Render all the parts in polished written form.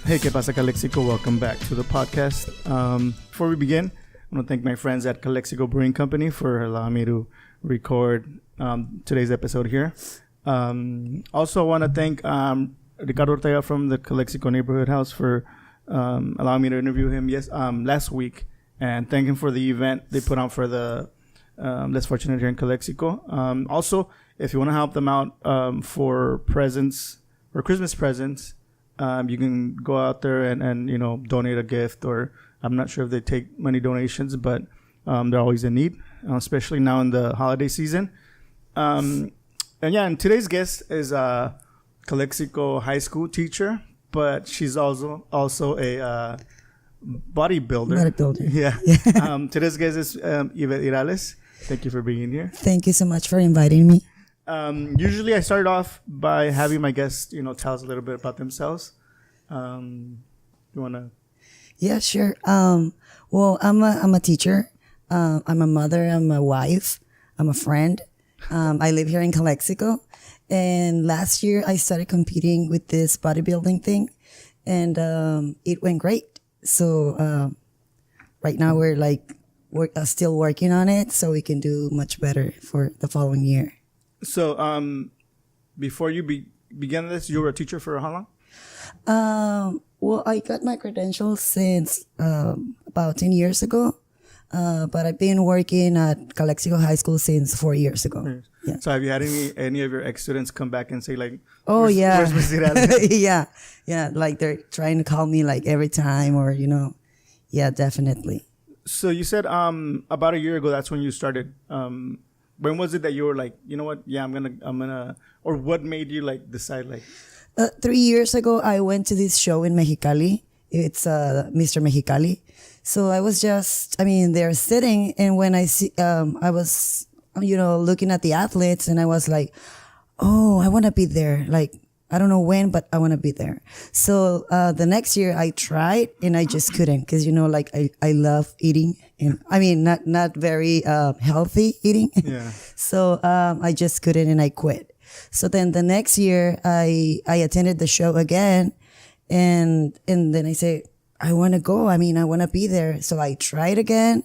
Hey, ¿qué pasa, Calexico? Welcome back to the podcast. Before we begin, I want to thank my friends at Calexico Brewing Company for allowing me to record today's episode here. Also, I want to thank Ricardo Ortega from the Calexico Neighborhood House for allowing me to interview him last week, and thank him for the event they put on for the Less Fortunate here in Calexico. Also, if you want to help them out for presents or Christmas presents, you can go out there and donate a gift, or I'm not sure if they take money donations, but they're always in need, especially now in the holiday season. And today's guest is a Calexico high school teacher, but she's also a bodybuilder. Yeah. Today's guest is Iveth Hirales. Thank you for being here. Thank you so much for inviting me. Usually I start off by having my guests, tell us a little bit about themselves. You wanna? Yeah, sure. Well, I'm a teacher. I'm a mother. I'm a wife. I'm a friend. I live here in Calexico, and last year I started competing with this bodybuilding thing, and it went great. So right now we're still working on it, so we can do much better for the following year. So, before you began this, you were a teacher for how long? Well, I got my credentials since about 10 years ago, but I've been working at Calexico High School since 4 years ago. Yeah. So, have you had any of your ex-students come back and say like, "Oh, yeah, where's Mrs. Hirales?" yeah, like they're trying to call me like every time, or yeah, definitely. So you said about a year ago, that's when you started. When was it that you were like, you know what? Yeah, I'm gonna, or what made you like decide like? 3 years ago, I went to this show in Mexicali. It's Mr. Mexicali. So I was they're sitting, and when I see, I was, looking at the athletes, and I was like, oh, I want to be there. Like, I don't know when, but I want to be there. So the next year I tried, and I just couldn't, because I love eating, and I mean not very healthy eating. Yeah. So I just couldn't, and I quit. So then the next year I attended the show again, and then I say, I want to go. I mean, I want to be there. So I tried again,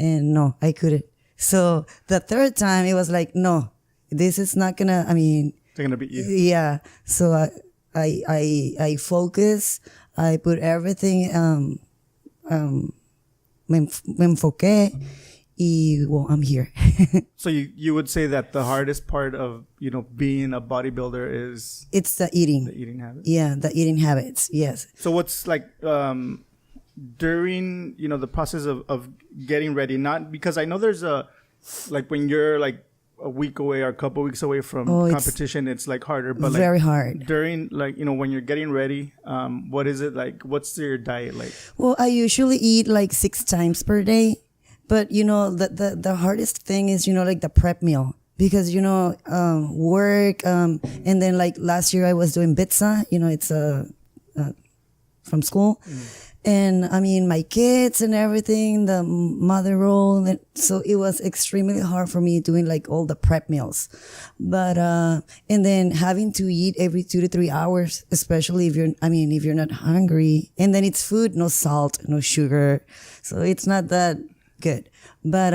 and no, I couldn't. So the third time it was like, no, this is not gonna. I mean. They're gonna beat you. Yeah. So I focus. I put everything. Me enfoqué, y well, I'm here. So you would say that the hardest part of being a bodybuilder is it's the eating. The eating habits. Yeah, the eating habits. Yes. So what's like during the process of getting ready? Not because I know there's when you're like a week away or a couple weeks away from competition, it's like harder, but very hard during when you're getting ready. What is it like? What's your diet like? Well, I usually eat like 6 times per day, but the hardest thing is like the prep meal, because work, and then like last year I was doing pizza. It's from school. And I mean, my kids and everything, the mother role. And so it was extremely hard for me doing like all the prep meals. But, and then having to eat every 2 to 3 hours, especially if you're not hungry. And then it's food, no salt, no sugar. So it's not that good. But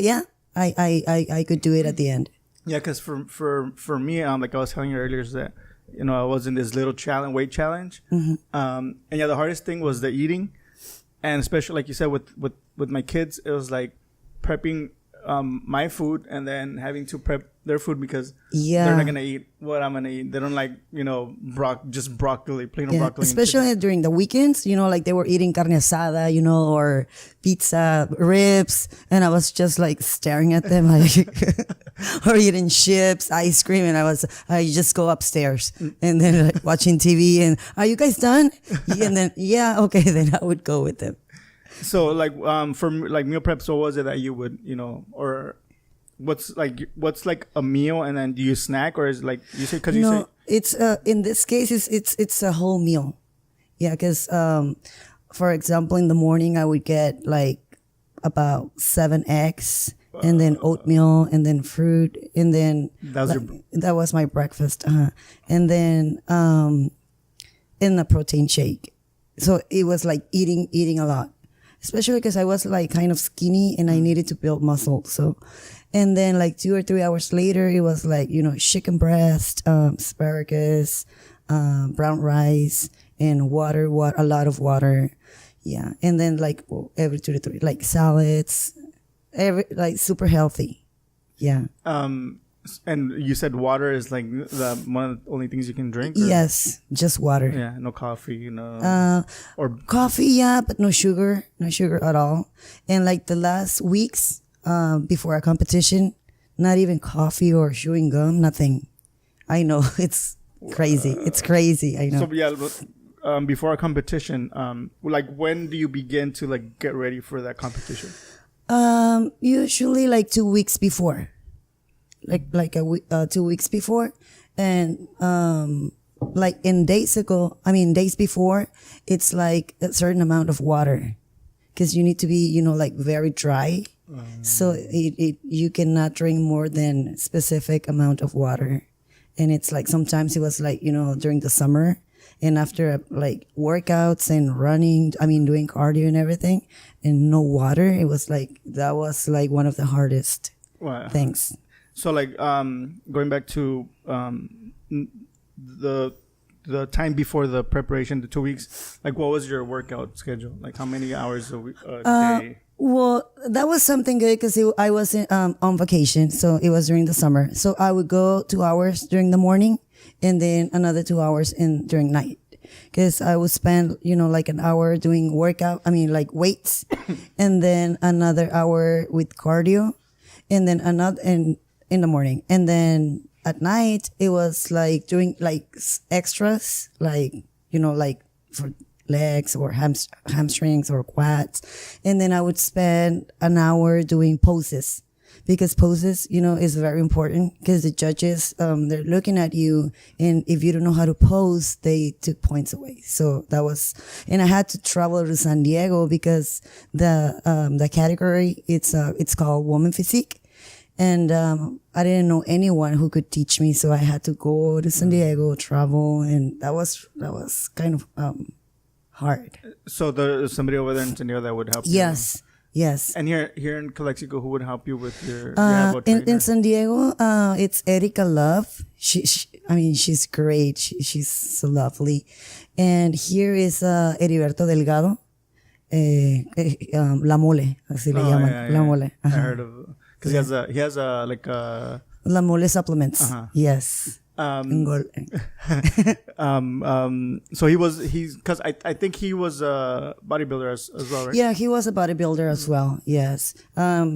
yeah, I could do it at the end. Yeah. Cause for me, like I was telling you earlier, is that, I was in this little weight challenge. Mm-hmm. And yeah, the hardest thing was the eating. And especially like you said, with my kids, it was like prepping my food and then having to prep their food, because they're not going to eat what I'm going to eat. They don't like, just broccoli, plain old broccoli. Especially during the weekends, like they were eating carne asada, or pizza, ribs. And I was just like staring at them like, or eating chips, ice cream. And I just go upstairs and then like, watching TV and, are you guys done? And then, yeah, okay. Then I would go with them. So like, for like meal prep, so what was it that you would, or what's like a meal, and then do you snack, or is like you say, it's in this case it's a whole meal. Yeah, because for example, in the morning I would get like about 7 eggs, and then oatmeal, and then fruit, and then that was my breakfast. And then and a protein shake. So it was like eating a lot, especially because I was like kind of skinny and I needed to build muscle. So, and then like 2 or 3 hours later, it was like, chicken breast, asparagus, brown rice, and water, a lot of water. Yeah. And then like every 2 to 3, like salads, like super healthy. Yeah. And you said water is like one of the only things you can drink? Or? Yes, just water. Yeah, no coffee, or coffee, yeah, but no sugar at all. And like the last weeks before a competition, not even coffee or chewing gum, nothing. I know it's crazy. It's crazy. I know. So yeah, before a competition, like when do you begin to like get ready for that competition? Usually like 2 weeks before. Like 2 weeks before, and like days before, it's like a certain amount of water, because you need to be like very dry, so you cannot drink more than specific amount of water, and it's like sometimes it was like during the summer, and after like workouts and running, doing cardio and everything, and no water, that was like one of the hardest things. So like going back to the time before the preparation, the 2 weeks, like what was your workout schedule? Like how many hours a day? Well, that was something good because I was on vacation, so it was during the summer. So I would go 2 hours during the morning, and then another 2 hours during night. Because I would spend like an hour doing like weights, and then another hour with cardio, and then another in the morning, and then at night it was like doing like extras, like like for legs or hamstrings or quads, and then I would spend an hour doing poses, because poses is very important, because the judges they're looking at you, and if you don't know how to pose, they took points away. So that was, and I had to travel to San Diego because the category it's called woman physique. And I didn't know anyone who could teach me, so I had to go to San Diego, travel, and that was kind of hard. So there's somebody over there in San Diego that would help you? Yes. And here in Calexico, who would help you with your in San Diego, it's Erica Love. She's great. She's so lovely. And here is Heriberto Delgado. La Mole, así le llaman. Yeah. La Mole. I heard of. Because he has La Mole supplements. Yes. So because I think he was a bodybuilder as well, right? Yeah, he was a bodybuilder as well. Yes.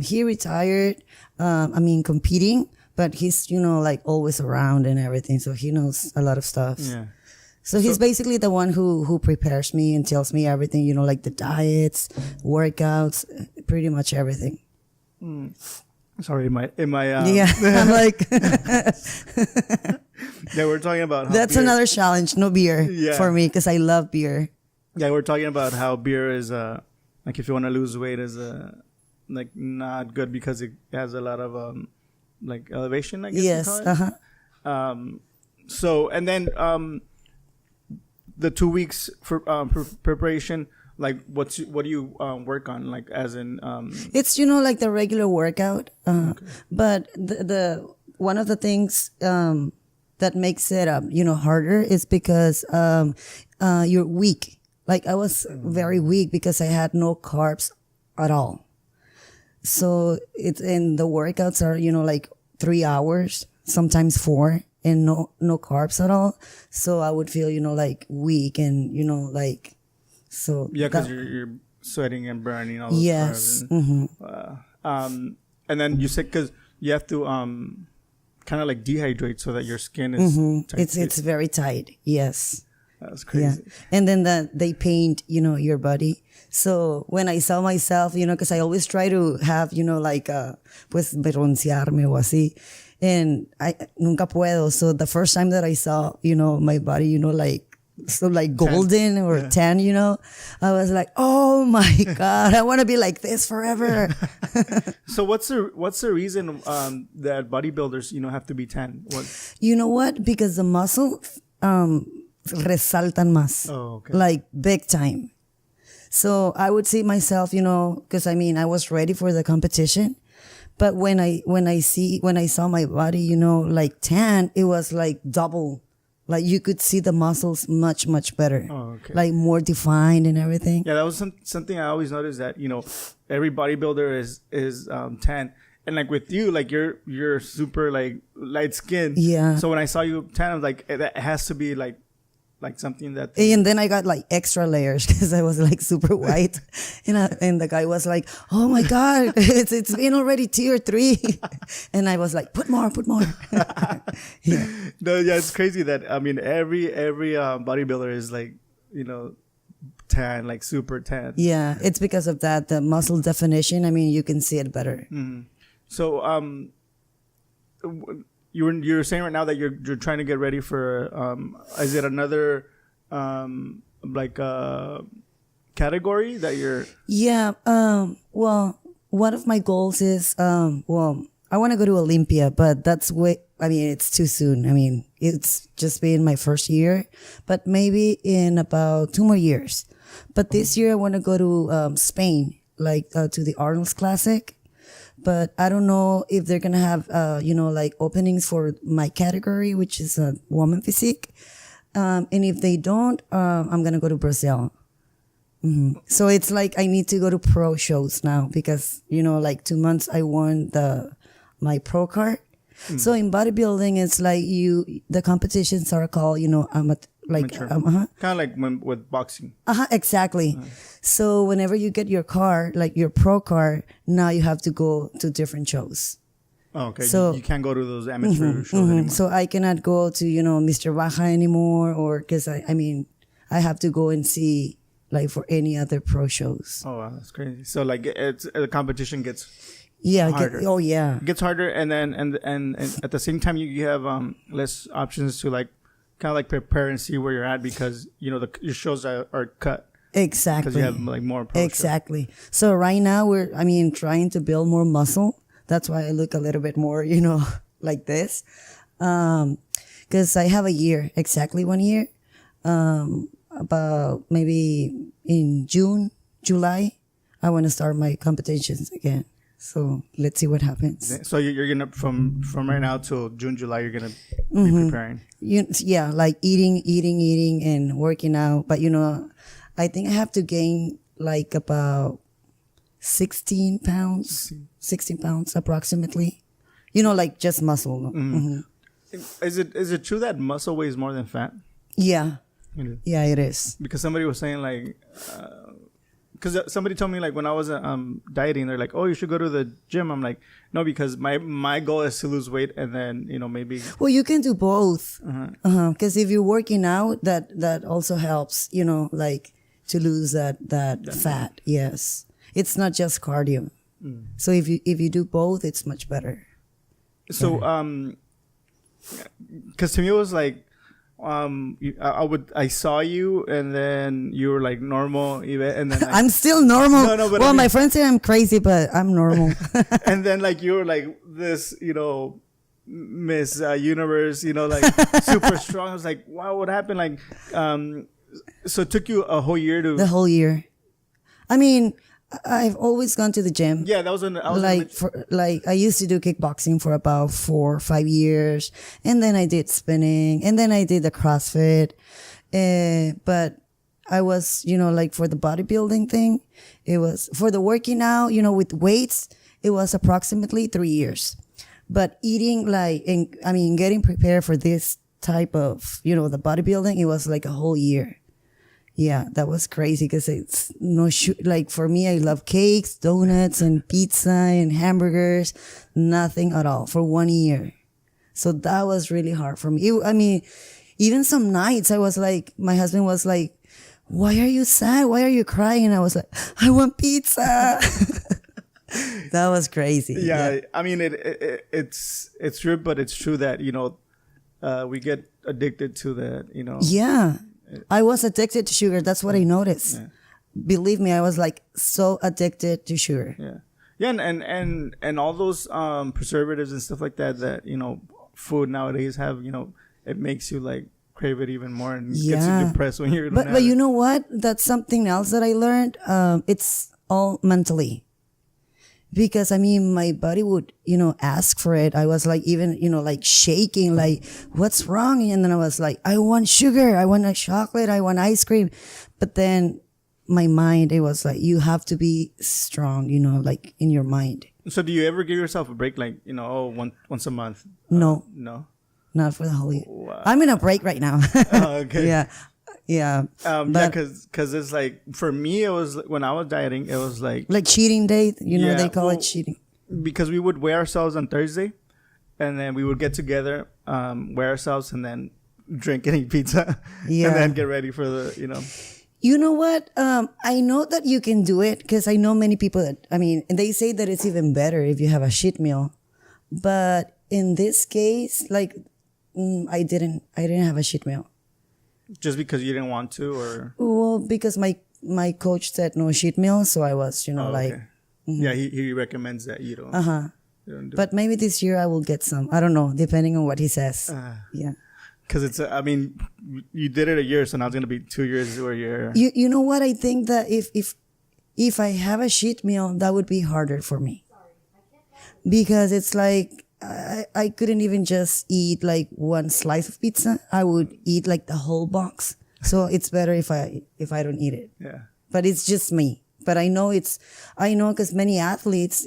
He retired, competing, but he's, like always around and everything. So he knows a lot of stuff. Yeah. So he's basically the one who prepares me and tells me everything, like the diets, workouts, pretty much everything. Sorry, yeah, I'm like yeah, we're talking about how that's beer, another challenge, no beer for me, because I love beer. Yeah, we're talking about how beer is like if you want to lose weight is like not good because it has a lot of like elevation, I guess. Yes. So and then the 2 weeks for preparation. Like what do you work on, like as in it's like the regular workout, but the one of the things that makes it harder is because you're weak. Like I was very weak because I had no carbs at all. So and the workouts are like 3 hours, sometimes 4, and no carbs at all. So I would feel like weak and like. So yeah, because you're sweating and burning all those yes. And then you said because you have to kind of like dehydrate so that your skin is tight. It's very tight. Yes, that's crazy. Yeah. And then they paint your body. So when I saw myself, because I always try to have like pues broncearme o así, and I nunca puedo. So the first time that I saw my body like golden or tan, I was like, oh my God, I want to be like this forever. So what's the reason that bodybuilders have to be tan? You know what? Because the muscle resaltan más. Oh, okay. Like big time. So I would see myself, because I was ready for the competition. But when I saw my body, like tan, it was like double. Like you could see the muscles much, much better. Oh, okay. Like more defined and everything. Yeah, that was something I always noticed, that every bodybuilder is tan, and like with you, like you're super like light skinned. Yeah. So when I saw you tan, I was like, it has to be like something that. And then I got like extra layers because I was like super white, and the guy was like, "Oh my God, it's been already tier 3," and I was like, "Put more." Yeah. No, yeah, it's crazy that every bodybuilder is like tan, like super tan. Yeah, it's because of that, the muscle definition. You can see it better. Mm-hmm. So you're saying right now that you're trying to get ready for is it another category that you're. Yeah. Well, one of my goals is I want to go to Olympia, but that's it's too soon. It's just been my first year, but maybe in about 2 more years. But this year I want to go to Spain, to the Arnold's Classic. But I don't know if they're going to have, like openings for my category, which is a woman physique. And if they don't, I'm going to go to Brazil. Mm-hmm. So it's like I need to go to pro shows now because, 2 months I won my pro card. Mm. So in bodybuilding, it's like the competitions are called, kind of like with boxing. Exactly. So whenever you get your card, like your pro card, now you have to go to different shows. Oh, okay. So you can't go to those amateur shows anymore. So I cannot go to, Mr. Baja anymore, or because I have to go and see like for any other pro shows. Oh, wow, that's crazy. So like the competition gets harder. It gets harder, and then and at the same time you have less options to like kind of like prepare and see where you're at because your shows are cut. Exactly. Because you have like more pro exactly. Shows. So right now we're trying to build more muscle. That's why I look a little bit more, like this. Because I have a year, exactly 1 year. About maybe in June, July, I want to start my competitions again. So let's see what happens. So you're gonna from right now till June, July, you're gonna be preparing. Like eating, and working out. But I think I have to gain like about 16 pounds approximately. Like just muscle. Mm-hmm. Is it true that muscle weighs more than fat? Yeah. Yeah, it is. Because somebody was saying like, because somebody told me like when I was dieting, they're like, oh, you should go to the gym. I'm like, no, because my goal is to lose weight and then maybe. Well, you can do both. Because if you're working out, that also helps. Like to lose that fat. Yes, it's not just cardio. So if you do both, it's much better. So because to me it was like. I saw you and then you were like normal, and then I'm still normal. No, but well, my friends say I'm crazy, but I'm normal. And then like you were like this, Miss Universe, like super strong. I was like, wow, what happened? Like, so it took you a whole year to the whole year. I've always gone to the gym. Yeah, that was when I was I used to do kickboxing for about 4 or 5 years, and then I did spinning, and then I did the CrossFit. But I was, for the bodybuilding thing, it was for the working out, with weights, it was approximately 3 years. But eating getting prepared for this type of, the bodybuilding, it was like a whole year. Yeah, that was crazy because it's like for me, I love cakes, donuts, and pizza and hamburgers, nothing at all for 1 year. So that was really hard for me. Even some nights I was like, my husband was like, why are you sad? Why are you crying? And I was like, I want pizza. That was crazy. Yeah. It's true, but it's true that, we get addicted to that, Yeah. I was addicted to sugar. That's what I noticed. Yeah. Believe me, I was like so addicted to sugar. Yeah. Yeah. And all those preservatives and stuff like that, food nowadays have, it makes you like crave it even more and gets Yeah. you depressed when you're. But you know what? That's something else that I learned. It's all mentally. Because I mean, my body would, ask for it. I was like, even, like shaking, like, what's wrong? And then I was like, I want sugar. I want a chocolate. I want ice cream. But then my mind, it was like, you have to be strong, like in your mind. So do you ever give yourself a break, like, once a month? No, No. not for the whole year. Wow. I'm in a break right now. Oh, okay. Yeah. Yeah. Yeah, because it's like, for me, it was, when I was dieting, it was like cheating day, Yeah, they call well, it cheating. because we would weigh ourselves on Thursday, and then we would get together, weigh ourselves, and then drink and eat pizza, Yeah. and then get ready for the. You know what? I know that you can do it because I know many people that, they say that it's even better if you have a cheat meal. But in this case, like, I didn't have a cheat meal. Just because you didn't want to, or Well, because my coach said no cheat meal. So I was, like, okay. Yeah, he recommends that you don't. You don't do but maybe this year I will get some. I don't know, depending on what he says. Yeah. Because it's, you did it a year, so now it's gonna be 2 years where you're. You know what? I think that if I have a cheat meal, that would be harder for me. Because it's like I couldn't even just eat like one slice of pizza. I would eat like the whole box. So it's better if I don't eat it. Yeah. But it's just me. But I know because many athletes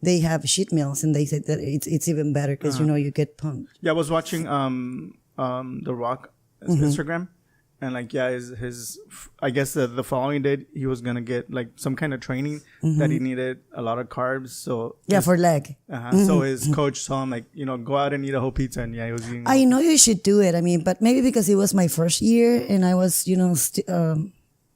they have cheat meals and they say that it's even better because you get pumped. Yeah, I was watching The Rock Instagram, and like his I guess the following day he was gonna get like some kind of training that he needed a lot of carbs. So For leg. So his coach told him like go out and eat a whole pizza, and he was eating. I know you should do it. But maybe because it was my first year and I was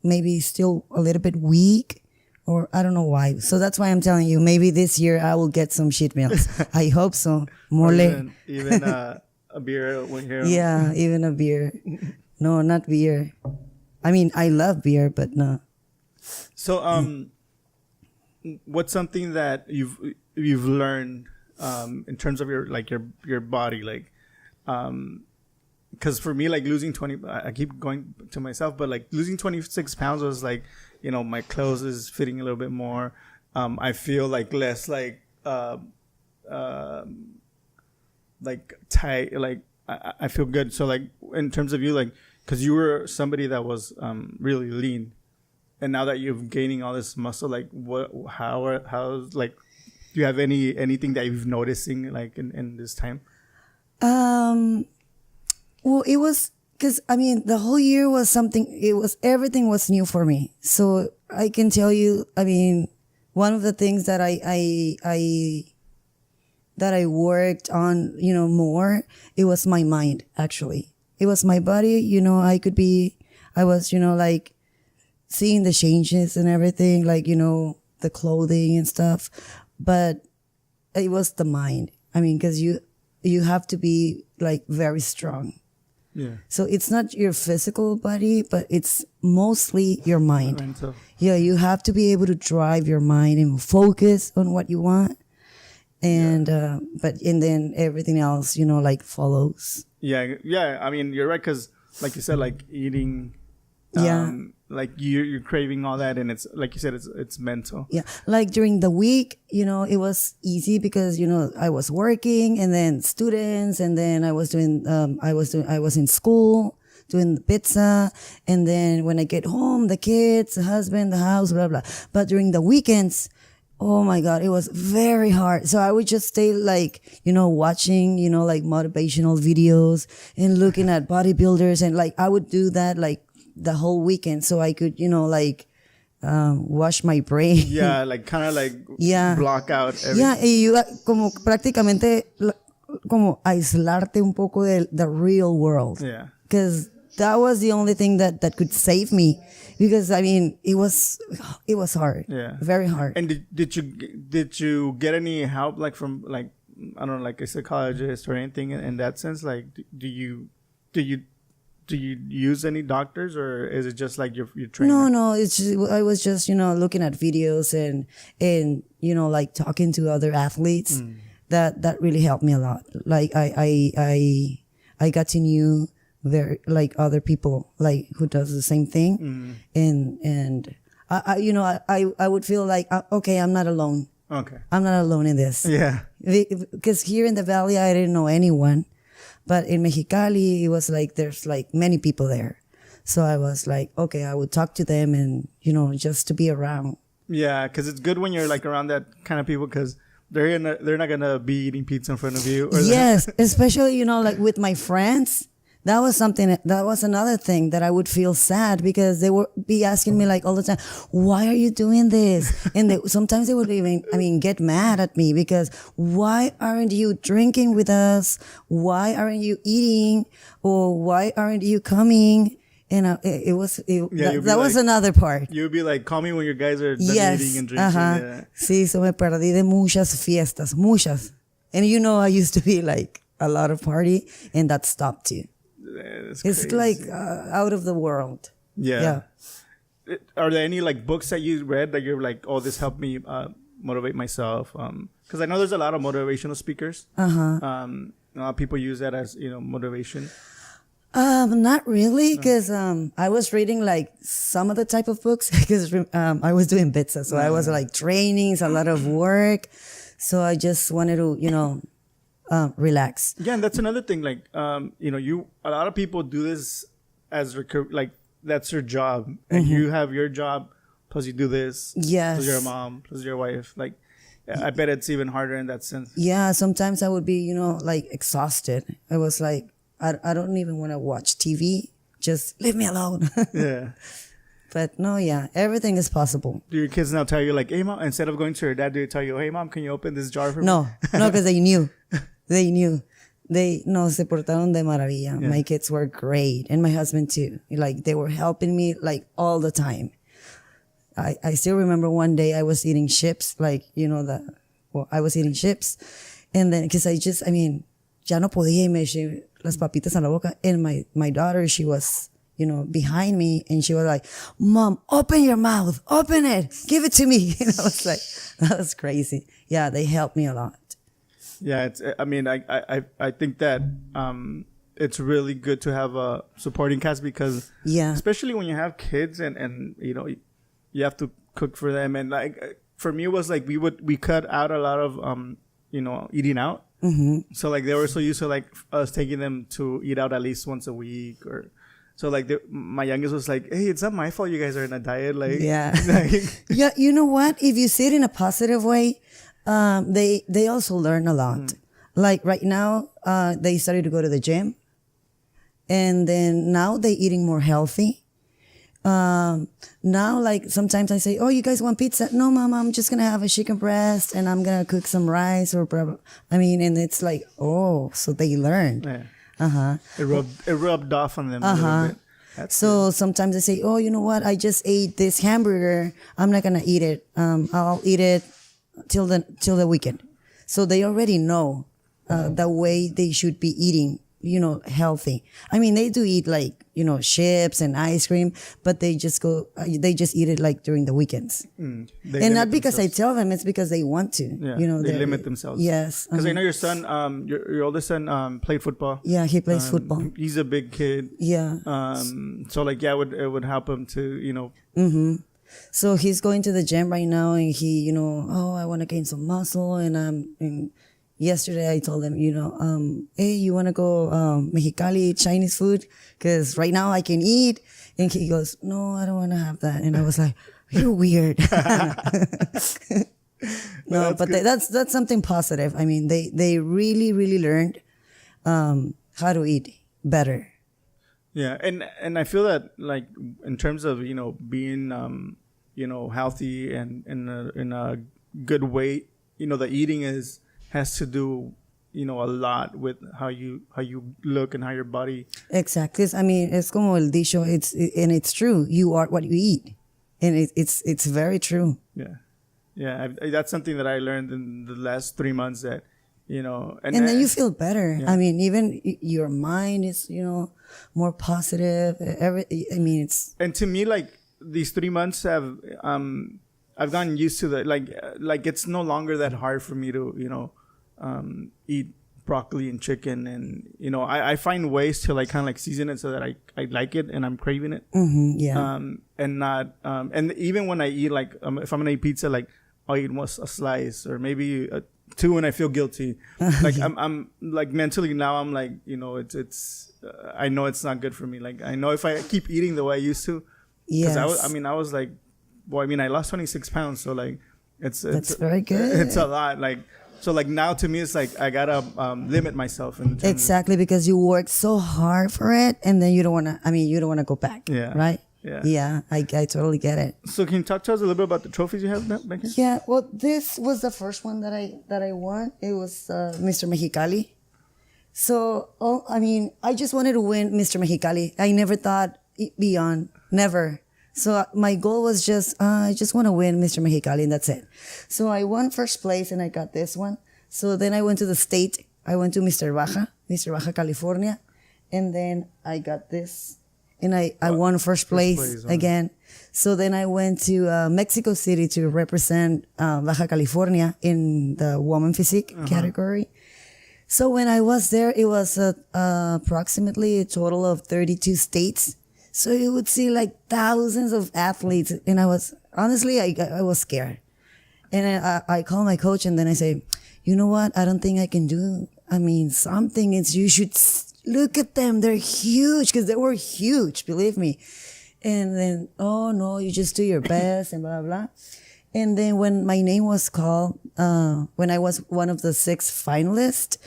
maybe still a little bit weak. Or I don't know why. So that's why I'm telling you, maybe this year I will get some cheat meals. I hope so. More even a beer when here. Yeah, even a beer. No, not beer. I love beer, but no. So what's something that you've learned in terms of your body, like because for me, like losing 20, I keep going to myself, but like losing 26 pounds was like, my clothes is fitting a little bit more. I feel like less like tight, like I feel good. So like in terms of you, like, cause you were somebody that was really lean, and now that you're gaining all this muscle, like how's like, do you have anything that you've noticing like in this time? Well, it was because the whole year was everything was new for me. So I can tell you, one of the things that I worked on, more, it was my mind. Actually, it was my body. I was, like seeing the changes and everything, like the clothing and stuff, but it was the mind. Because you have to be like very strong. Yeah. So it's not your physical body, but it's mostly your mind. Mental. Yeah, you have to be able to drive your mind and focus on what you want. And and then everything else, like follows. Yeah. You're right, because like you said, like eating, like you're craving all that, and it's like you said, it's mental. Yeah, like during the week, it was easy because I was working, and then students, and then I was in school doing the pizza, and then when I get home, the kids, the husband, the house, blah blah. But during the weekends, oh my God, it was very hard. So I would just stay like, watching, like motivational videos and looking at bodybuilders, and like I would do that like the whole weekend so I could, wash my brain. Yeah, like kind of like block out everything. Yeah, y como prácticamente como aislarte un poco de the real world. Yeah. Because that was the only thing that could save me. Because it was hard. Yeah. Very hard. And did you get any help like from like, I don't know, like a psychologist or anything in that sense? Like do you use any doctors, or is it just like your trainer? No. I was just looking at videos and like talking to other athletes. That really helped me a lot. Like I I got to know very like other people like who does the same thing, and I would feel like okay, I'm not alone. Okay. I'm not alone in this. Yeah. Because here in the valley, I didn't know anyone, but in Mexicali, it was like there's like many people there. So I was like, okay, I would talk to them and just to be around. Yeah, because it's good when you're like around that kind of people because they're not gonna be eating pizza in front of you. Or yes, especially like with my friends. That was another thing that I would feel sad because they would be asking me like all the time, why are you doing this? And sometimes they would even, get mad at me because why aren't you drinking with us? Why aren't you eating? Or why aren't you coming? And that was another part. You would be like, call me when your guys are done eating and drinking. Yeah. Sí, so me perdí de muchas fiestas, muchas. And I used to be like a lot of party and that stopped too. It's like out of the world. Yeah. Are there any like books that you read that you're like, oh, this helped me motivate myself? Because I know there's a lot of motivational speakers. A lot of people use that as motivation. Not really, because I was reading like some of the type of books because I was doing pizza, so I was like trainings, a lot of work. So I just wanted to relax. Yeah, and that's another thing. Like, a lot of people do this as like that's your job, and you have your job plus you do this. Yes, plus you're a mom, plus your wife. Like, I bet it's even harder in that sense. Yeah, sometimes I would be, like exhausted. I was like, I don't even want to watch TV. Just leave me alone. Yeah. But no, yeah, everything is possible. Do your kids now tell you like, hey mom, instead of going to your dad, do they tell you, hey mom, can you open this jar for me? No, because they knew. They knew. Se portaron de maravilla. Yeah. My kids were great. And my husband too. Like, they were helping me like all the time. I still remember one day I was eating chips, like, I was eating chips. And then, because ya no podía y me eché las papitas en la boca. And my daughter, she was, behind me and she was like, Mom, open your mouth, open it, give it to me. And I was like, that was crazy. Yeah, they helped me a lot. Yeah, I think that it's really good to have a supporting cast because especially when you have kids and you have to cook for them, and like for me it was like we cut out a lot of eating out. So like they were so used to like us taking them to eat out at least once a week, or so like my youngest was like, hey, it's not my fault you guys are in a diet, like yeah, you know what, if you see it in a positive way, they also learn a lot. Like right now, they started to go to the gym, and then now they eating more healthy. Now, like sometimes I say, oh, you guys want pizza? No, Mom, I'm just gonna have a chicken breast and I'm gonna cook some rice or blah, blah. And it's like, oh, so they learned. Yeah. It rubbed off on them a little bit. So sometimes I say, oh, you know what? I just ate this hamburger. I'm not gonna eat it. I'll eat it till the weekend. So they already know the way they should be eating, healthy. They do eat like, chips and ice cream, but they just eat it like during the weekends. And not because I tell them, it's because they want to. Yeah, they limit themselves. Yes. Because I know your son, your oldest son, played football. Yeah, he plays football. He's a big kid. Yeah. So like, yeah, it would help him to, So he's going to the gym right now, and he, I want to gain some muscle, and yesterday I told him, hey, you want to go Mexicali Chinese food? Because right now I can eat. And he goes, no, I don't want to have that. And I was like, you're weird. No, but that's something positive. They really, really learned how to eat better. Yeah, and I feel that like in terms of being healthy and in a good weight, the eating has to do a lot with how you look and how your body. Exactly. Es como el dicho. It's true. You are what you eat, and it's very true. Yeah. That's something that I learned in the last 3 months that and then you feel better. Yeah. Even your mind is more positive. It's. And to me, like these 3 months have I've gotten used to that. Like it's no longer that hard for me to eat broccoli and chicken, and I find ways to like kind of like season it so that I like it and I'm craving it. Yeah. And not and even when I eat like if I'm gonna eat pizza, like I'll eat a slice or maybe two when I feel guilty. Like I'm like mentally now I'm like it's I know it's not good for me. Like I know if I keep eating the way I used to, Yes. I was like, I lost 26 pounds, so like it's very good. It's a lot. Like so like now to me it's like I gotta limit myself in terms Exactly, because you work so hard for it, and then you don't want to go back. Yeah. Right. Yeah. Yeah. I totally get it. So can you talk to us a little bit about the trophies you have back here? Yeah. Well, this was the first one that I won. It was Mr. Mexicali. So, I just wanted to win Mr. Mexicali. I never thought beyond, never. So my goal was just, I just want to win Mr. Mexicali, and that's it. So I won first place, and I got this one. So then I went to the state. I went to Mr. Baja, California. And then I got this, and I won first place again. So then I went to Mexico City to represent Baja California in the woman physique category. So when I was there, it was approximately a total of 32 states. So you would see like thousands of athletes. And I was, honestly, I was scared. And I called my coach, and then I say, you know what? I don't think I can do, something. You should look at them. They're huge, because they were huge, believe me. And then, oh no, you just do your best and blah, blah. And then when my name was called, when I was one of the 6 finalists,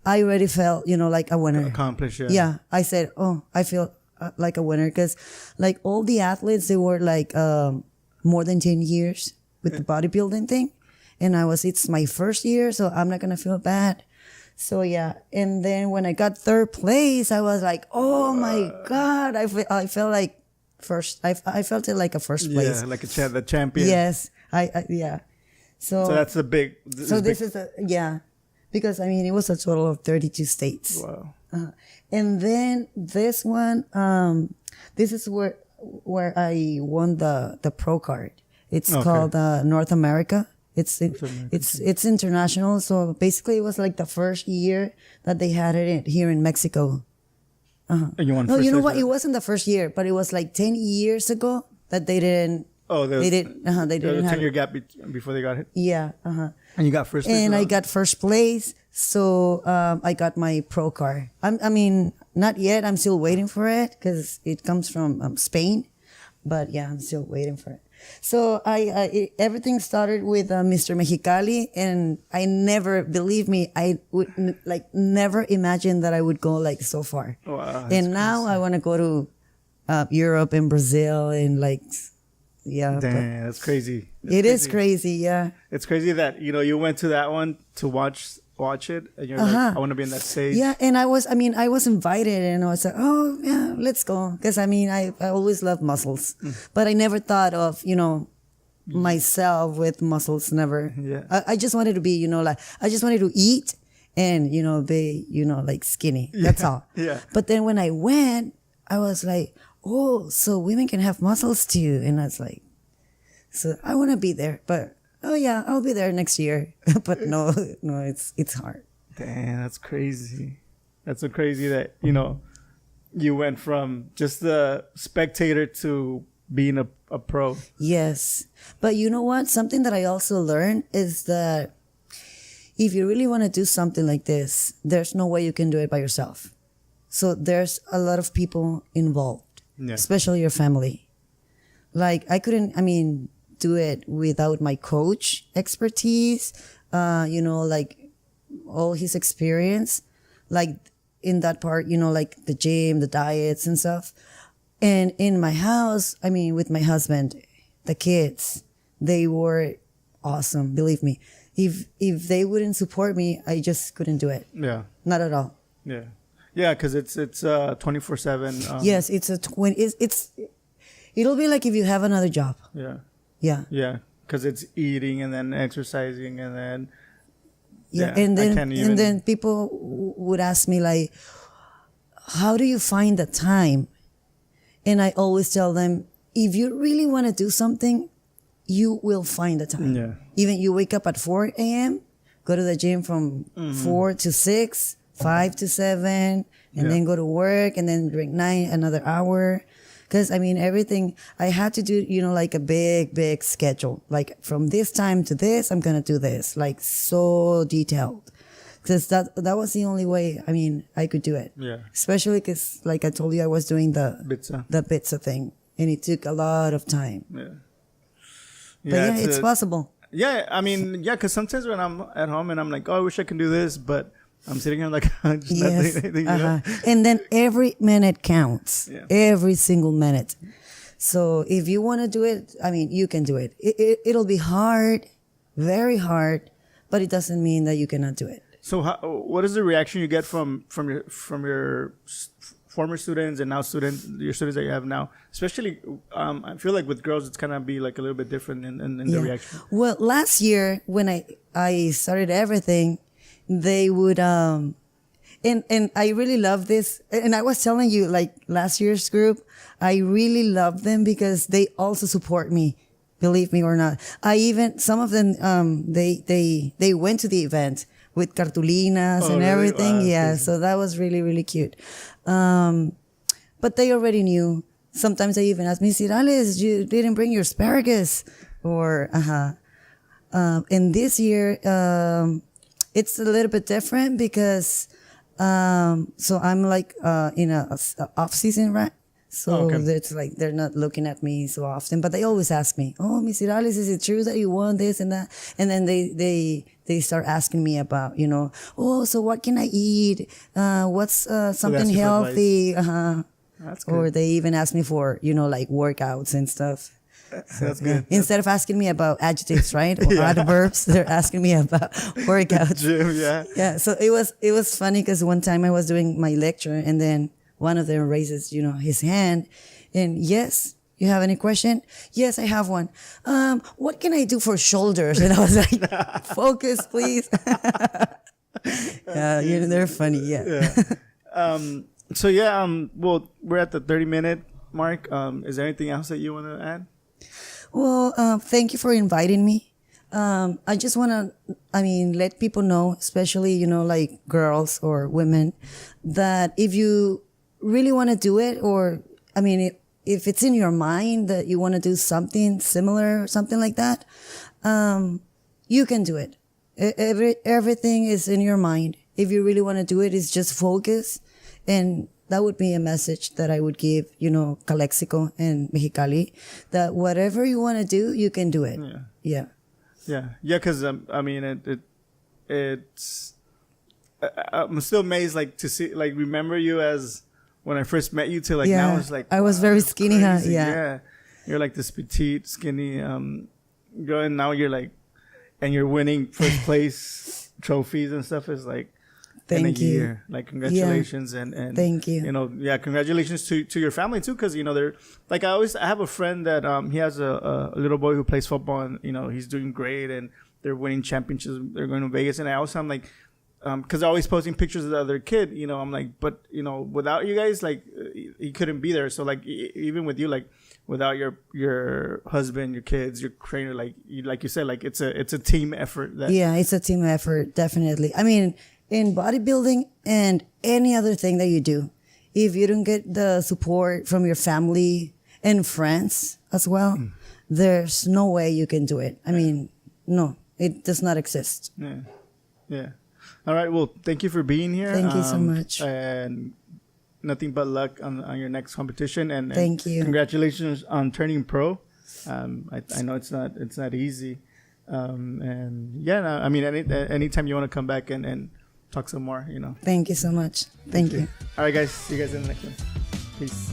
I already felt, like a winner. Accomplished, yeah. Yeah. I said, oh, I feel like a winner, because like all the athletes, they were like more than 10 years with the bodybuilding thing. And it's my first year, so I'm not going to feel bad. So yeah. And then when I got 3rd place, I was like, oh my God. I felt like first, I felt it like a first place. Yeah, like the champion. Yes. Yeah. So that's the big. This is because it was a total of 32 states. Wow. And then this one, this is where I won the pro card. It's called North America. It's international. So basically, it was like the first year that they had it here in Mexico. And you won. No, you know what? It wasn't the first year, but it was like 10 years ago that they didn't. Oh, they didn't. They didn't have 10-year gap before they got hit. Yeah. And you got first place. And I got first place, so I got my pro card. Not yet. I'm still waiting for it because it comes from Spain, but yeah, I'm still waiting for it. So everything started with Mr. Mexicali, and I never, believe me, I would never imagine that I would go like so far. Wow, and now I want to go to Europe and Brazil and yeah. Damn, that's crazy. It is crazy, yeah. It's crazy that you went to that one to watch it, and you're like, I want to be in that stage. Yeah, and I was invited, and I was like, oh yeah, let's go, because I always loved muscles, but I never thought of myself with muscles. Never. Yeah. I just wanted to be I just wanted to eat and be like skinny. That's all. Yeah. But then when I went, I was like, oh, so women can have muscles too, and I was like, so I want to be there, but. Oh yeah, I'll be there next year. But no, it's hard. Damn, that's crazy. That's so crazy that, you went from just the spectator to being a pro. Yes. But you know what? Something that I also learned is that if you really want to do something like this, there's no way you can do it by yourself. So there's a lot of people involved, especially your family. Like I couldn't, do it without my coach expertise, like all his experience, like in that part, like the gym, the diets and stuff. And in my house, with my husband, the kids, they were awesome. Believe me. If they wouldn't support me, I just couldn't do it. Yeah. Not at all. Yeah. Yeah. 'Cause it's 24/7. Yes. It'll be like if you have another job. Yeah. Yeah. Yeah, because it's eating and then exercising and then. Yeah, and then people would ask me like, how do you find the time? And I always tell them, if you really want to do something, you will find the time. Yeah. Even you wake up at 4 a.m., go to the gym from 4 to 6, 5 to 7, and then go to work, and then drink 9, another hour. Because, I mean, everything, I had to do, like a big schedule. Like, from this time to this, I'm going to do this. Like, so detailed. Because that was the only way, I mean, I could do it. Yeah. Especially because, like I told you, I was doing the pizza thing. And it took a lot of time. Yeah. But yeah, it's possible. Yeah, I mean, because sometimes when I'm at home and I'm like, oh, I wish I can do this, but I'm sitting here like, just not doing anything. And then every minute counts. Yeah. Every single minute. So if you want to do it, I mean, you can do it. It'll be hard, very hard, but it doesn't mean that you cannot do it. So what is the reaction you get from your former students and now your students that you have now? Especially, I feel like with girls, it's kind of be like a little bit different in the reaction. Well, last year when I started everything, they would and I really love this. And I was telling you, like last year's group, I really love them because they also support me. Believe me or not. Some of them, they went to the event with cartulinas and everything. Wow, yeah. So that was really, really cute. But they already knew. Sometimes they even asked me, Mrs Hirales, you didn't bring your asparagus, or, and this year, it's a little bit different because, so I'm like, in a off season, right? So it's like they're not looking at me so often, but they always ask me, "Oh, Miss Hirales, is it true that you want this and that?" And then they start asking me about, "Oh, so what can I eat? What's something healthy?" That's good. Or they even ask me for like workouts and stuff. That's good. Instead of asking me about adjectives, right, or adverbs, they're asking me about workouts. Gym, yeah. Yeah. So it was funny because one time I was doing my lecture and then one of them raises, his hand, and yes, you have any question? Yes, I have one. What can I do for shoulders? And I was like, focus, please. Yeah, they're funny. Yeah. So yeah, well, we're at the 30-minute mark. Is there anything else that you want to add? Well, thank you for inviting me. I just want to, let people know, especially, like girls or women, that if you really want to do it, or, if it's in your mind that you want to do something similar or something like that, you can do it. Everything is in your mind. If you really want to do it, it's just focus. And that would be a message that I would give, Calexico and Mexicali, that whatever you want to do, you can do it. Yeah. Because it's. I'm still amazed, to see, remember you as when I first met you to now. It's like I was very skinny, huh? Yeah. You're like this petite, skinny girl, and now you're and you're winning first place trophies and stuff. Is Thank you. Year. Congratulations and thank you. Congratulations to your family too, because they're I have a friend that he has a little boy who plays football, and he's doing great, and they're winning championships. They're going to Vegas, and I'm like, because they're always posting pictures of the other kid, I'm like, but without you guys, he couldn't be there. So even with you, without your husband, your kids, your trainer, like you said, it's a team effort. It's a team effort, definitely. In bodybuilding and any other thing that you do, if you don't get the support from your family and friends as well, there's no way you can do it. No, it does not exist. Yeah. All right. Well, thank you for being here. Thank you so much. And nothing but luck on your next competition. And thank you. Congratulations on turning pro. I know it's not easy. Anytime you want to come back and talk some more, Thank you so much. Thank you. All right, guys. See you guys in the next one. Peace.